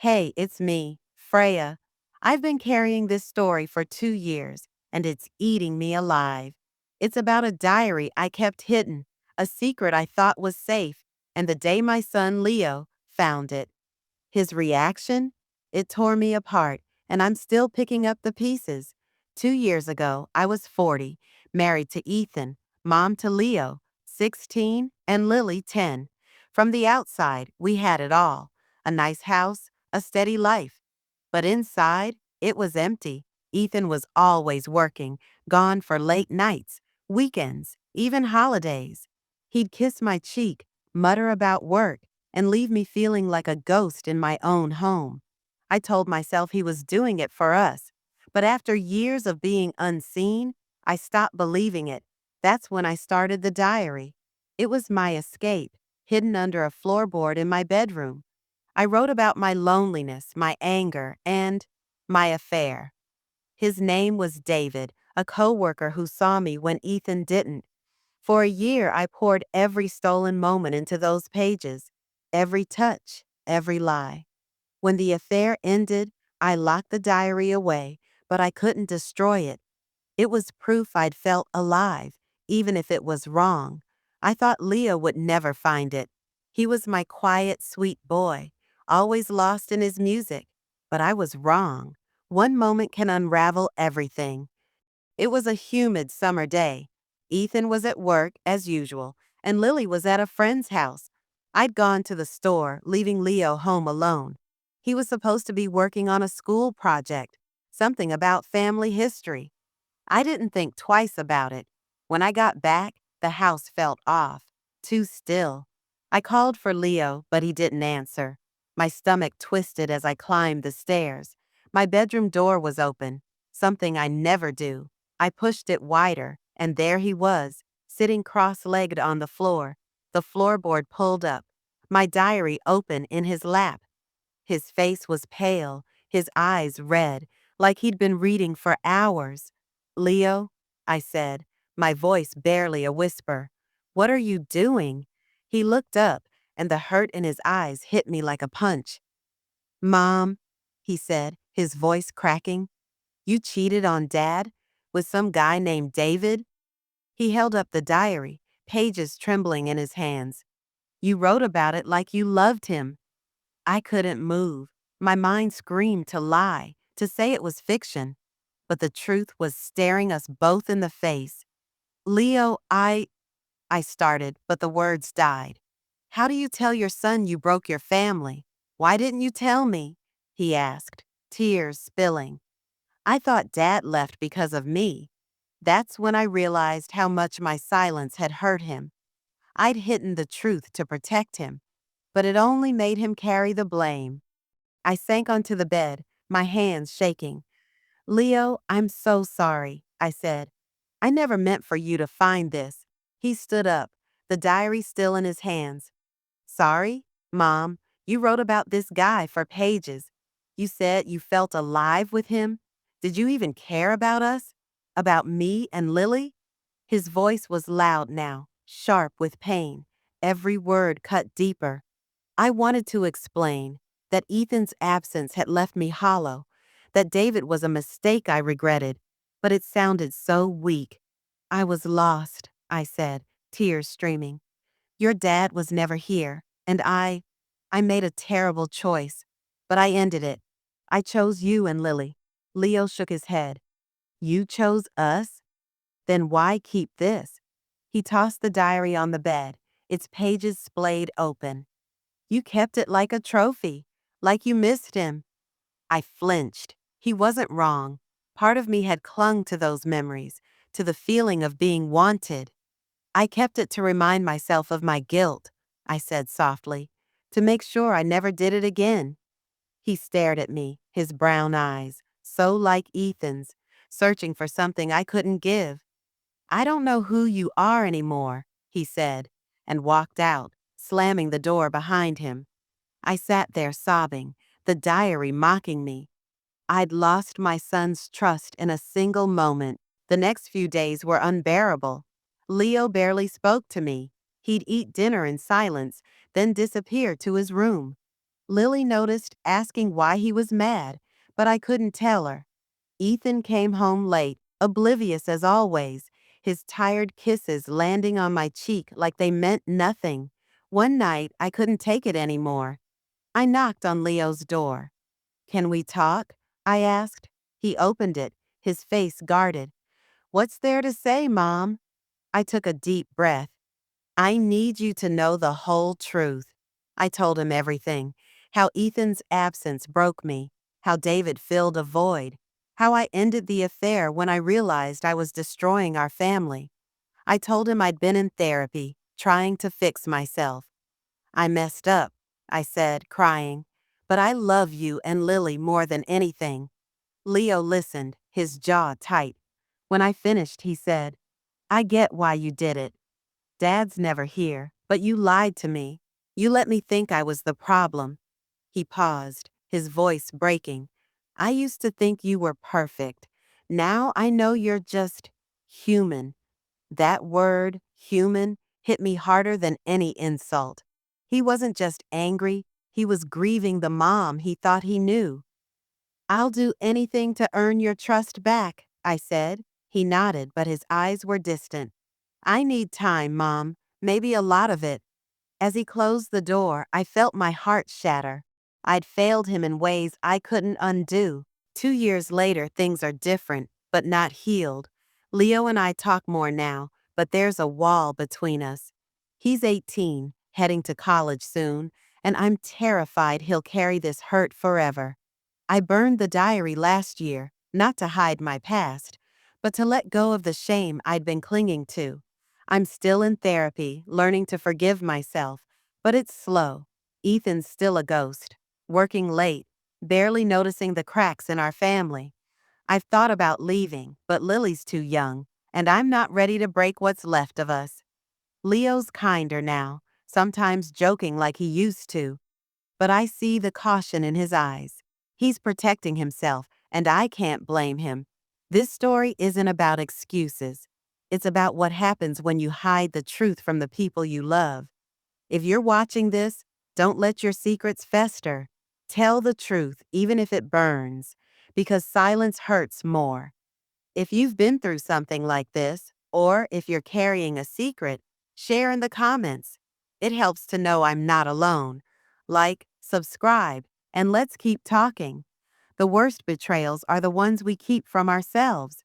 Hey, it's me, Freya. I've been carrying this story for 2 years, and it's eating me alive. It's about a diary I kept hidden, a secret I thought was safe, and the day my son Leo found it. His reaction? It tore me apart, and I'm still picking up the pieces. 2 years ago, I was 40, married to Ethan, mom to Leo, 16, and Lily, 10. From the outside, we had it all: a nice house, a steady life. But inside, it was empty. Ethan was always working, gone for late nights, weekends, even holidays. He'd kiss my cheek, mutter about work, and leave me feeling like a ghost in my own home. I told myself he was doing it for us, but after years of being unseen, I stopped believing it. That's when I started the diary. It was my escape, hidden under a floorboard in my bedroom. I wrote about my loneliness, my anger, and my affair. His name was David, a coworker who saw me when Ethan didn't. For a year, I poured every stolen moment into those pages, every touch, every lie. When the affair ended, I locked the diary away, but I couldn't destroy it. It was proof I'd felt alive, even if it was wrong. I thought Leo would never find it. He was my quiet, sweet boy, always lost in his music. But I was wrong. One moment can unravel everything. It was a humid summer day. Ethan was at work, as usual, and Lily was at a friend's house. I'd gone to the store, leaving Leo home alone. He was supposed to be working on a school project, something about family history. I didn't think twice about it. When I got back, the house felt off, too still. I called for Leo, but he didn't answer. My stomach twisted as I climbed the stairs. My bedroom door was open, something I never do. I pushed it wider, and there he was, sitting cross-legged on the floor, the floorboard pulled up, my diary open in his lap. His face was pale, his eyes red, like he'd been reading for hours. "Leo," I said, my voice barely a whisper, "what are you doing?" He looked up, and the hurt in his eyes hit me like a punch. "Mom," he said, his voice cracking, "you cheated on Dad with some guy named David?" He held up the diary, pages trembling in his hands. "You wrote about it like you loved him." I couldn't move. My mind screamed to lie, to say it was fiction. But the truth was staring us both in the face. "Leo, I started, but the words died. "How do you tell your son you broke your family? Why didn't you tell me?" he asked, tears spilling. I thought Dad left because of me. That's when I realized how much my silence had hurt him. I'd hidden the truth to protect him, but it only made him carry the blame. I sank onto the bed, my hands shaking. "Leo, I'm so sorry," I said. "I never meant for you to find this." He stood up, the diary still in his hands. "Sorry? Mom, you wrote about this guy for pages. You said you felt alive with him. Did you even care about us? About me and Lily?" His voice was loud now, sharp with pain, every word cut deeper. I wanted to explain that Ethan's absence had left me hollow, that David was a mistake I regretted, but it sounded so weak. "I was lost," I said, tears streaming. "Your dad was never here, and I made a terrible choice, but I ended it. I chose you and Lily." Leo shook his head. "You chose us? Then why keep this?" He tossed the diary on the bed, its pages splayed open. "You kept it like a trophy, like you missed him." I flinched. He wasn't wrong. Part of me had clung to those memories, to the feeling of being wanted. "I kept it to remind myself of my guilt," I said softly, "to make sure I never did it again." He stared at me, his brown eyes, so like Ethan's, searching for something I couldn't give. "I don't know who you are anymore," he said, and walked out, slamming the door behind him. I sat there sobbing, the diary mocking me. I'd lost my son's trust in a single moment. The next few days were unbearable. Leo barely spoke to me. He'd eat dinner in silence, then disappear to his room. Lily noticed, asking why he was mad, but I couldn't tell her. Ethan came home late, oblivious as always, his tired kisses landing on my cheek like they meant nothing. One night, I couldn't take it anymore. I knocked on Leo's door. "Can we talk?" I asked. He opened it, his face guarded. "What's there to say, Mom?" I took a deep breath. "I need you to know the whole truth." I told him everything. How Ethan's absence broke me. How David filled a void. How I ended the affair when I realized I was destroying our family. I told him I'd been in therapy, trying to fix myself. "I messed up," I said, crying. "But I love you and Lily more than anything." Leo listened, his jaw tight. When I finished, he said, "I get why you did it. Dad's never here, but you lied to me. You let me think I was the problem." He paused, his voice breaking. "I used to think you were perfect. Now I know you're just human." That word, human, hit me harder than any insult. He wasn't just angry, he was grieving the mom he thought he knew. "I'll do anything to earn your trust back," I said. He nodded, but his eyes were distant. "I need time, Mom, maybe a lot of it." As he closed the door, I felt my heart shatter. I'd failed him in ways I couldn't undo. 2 years later, things are different, but not healed. Leo and I talk more now, but there's a wall between us. He's 18, heading to college soon, and I'm terrified he'll carry this hurt forever. I burned the diary last year, not to hide my past, but to let go of the shame I'd been clinging to. I'm still in therapy, learning to forgive myself, but it's slow. Ethan's still a ghost, working late, barely noticing the cracks in our family. I've thought about leaving, but Lily's too young, and I'm not ready to break what's left of us. Leo's kinder now, sometimes joking like he used to, but I see the caution in his eyes. He's protecting himself, and I can't blame him. This story isn't about excuses. It's about what happens when you hide the truth from the people you love. If you're watching this, don't let your secrets fester. Tell the truth, even if it burns, because silence hurts more. If you've been through something like this, or if you're carrying a secret, share in the comments. It helps to know I'm not alone. Like, subscribe, and let's keep talking. The worst betrayals are the ones we keep from ourselves.